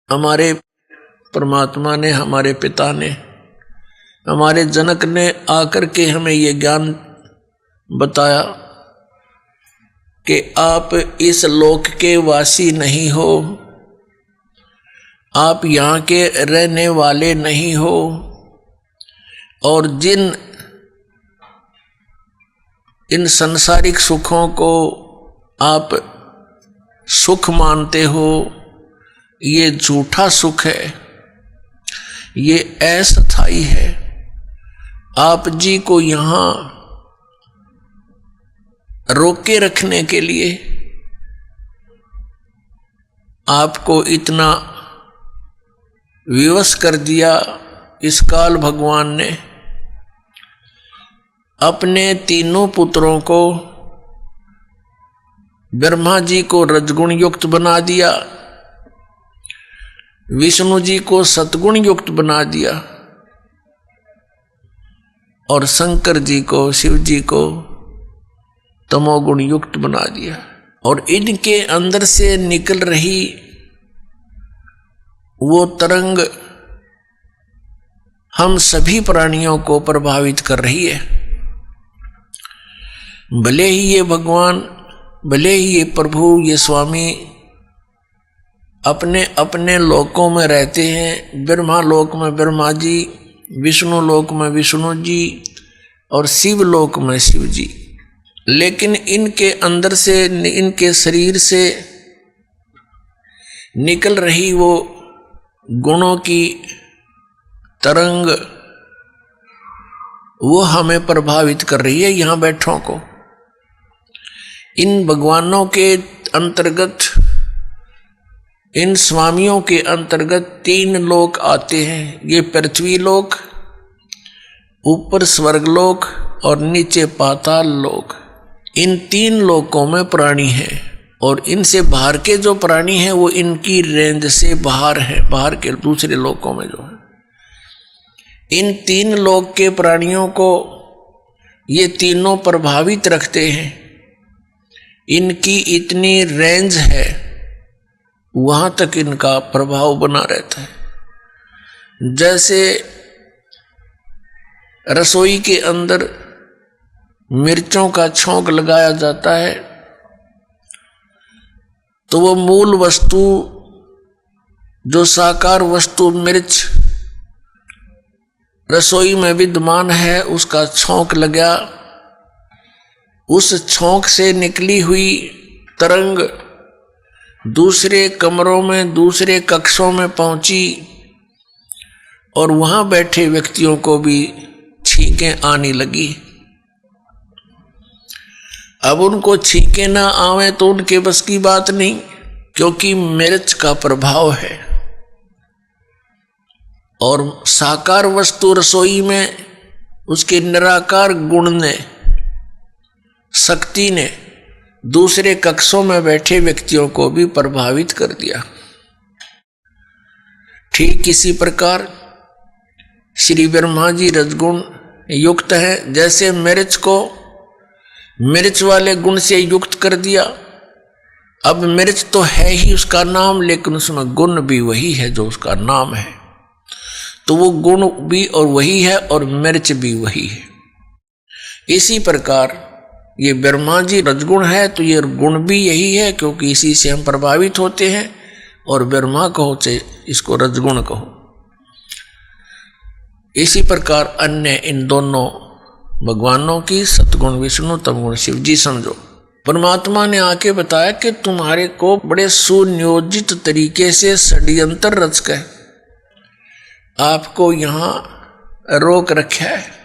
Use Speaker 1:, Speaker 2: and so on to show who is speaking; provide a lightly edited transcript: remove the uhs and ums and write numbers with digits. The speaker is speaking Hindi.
Speaker 1: हमारे परमात्मा ने, हमारे पिता ने, हमारे जनक ने आकर के हमें ये ज्ञान बताया कि आप इस लोक के वासी नहीं हो, आप यहाँ के रहने वाले नहीं हो, और जिन इन सांसारिक सुखों को आप सुख मानते हो, ये झूठा सुख है, ये अस्थायी है। आप जी को यहाँ रोके रखने के लिए आपको इतना विवश कर दिया इस काल भगवान ने। अपने तीनों पुत्रों को, ब्रह्मा जी को रजगुण युक्त बना दिया, विष्णु जी को सतगुण युक्त बना दिया, और शंकर जी को, शिव जी को तमोगुण युक्त बना दिया। और इनके अंदर से निकल रही वो तरंग हम सभी प्राणियों को प्रभावित कर रही है। भले ही ये भगवान, भले ही ये प्रभु, ये स्वामी अपने अपने लोकों में रहते हैं, ब्रह्मा लोक में ब्रह्मा जी, विष्णु लोक में विष्णु जी, और शिव लोक में शिव जी, लेकिन इनके अंदर से, इनके शरीर से निकल रही वो गुणों की तरंग वो हमें प्रभावित कर रही है, यहाँ बैठों को। इन भगवानों के अंतर्गत, इन स्वामियों के अंतर्गत 3 लोक आते हैं। ये पृथ्वी लोक, ऊपर स्वर्गलोक और नीचे पाताल लोक। इन 3 लोकों में प्राणी हैं, और इनसे बाहर के जो प्राणी हैं वो इनकी रेंज से बाहर हैं, बाहर के दूसरे लोकों में जो है। इन 3 लोक के प्राणियों को ये तीनों प्रभावित रखते हैं। इनकी इतनी रेंज है, वहां तक इनका प्रभाव बना रहता है। जैसे रसोई के अंदर मिर्चों का छौंक लगाया जाता है, तो वो मूल वस्तु, जो साकार वस्तु मिर्च रसोई में विद्यमान है, उसका छौंक लगा, उस छौंक से निकली हुई तरंग दूसरे कमरों में, दूसरे कक्षों में पहुंची, और वहां बैठे व्यक्तियों को भी छींकें आने लगी। अब उनको छींकें ना आवे तो उनके बस की बात नहीं, क्योंकि मिर्च का प्रभाव है। और साकार वस्तु रसोई में उसके निराकार गुण ने, शक्ति ने दूसरे कक्षों में बैठे व्यक्तियों को भी प्रभावित कर दिया। ठीक इसी प्रकार श्री ब्रह्मा जी रजगुण युक्त है। जैसे मिर्च को मिर्च वाले गुण से युक्त कर दिया, अब मिर्च तो है ही उसका नाम, लेकिन उसमें गुण भी वही है जो उसका नाम है, तो वो गुण भी और वही है और मिर्च भी वही है। इसी प्रकार ये ब्रह्मा जी रजगुण है, तो ये गुण भी यही है, क्योंकि इसी से हम प्रभावित होते हैं, और ब्रह्मा कहो चाहे इसको रजगुण कहो। इसी प्रकार अन्य इन दोनों भगवानों की, सतगुण विष्णु, तमगुण शिव जी समझो। परमात्मा ने आके बताया कि तुम्हारे को बड़े सुनियोजित तरीके से षड्यंत्र रच कर आपको यहाँ रोक रखा है।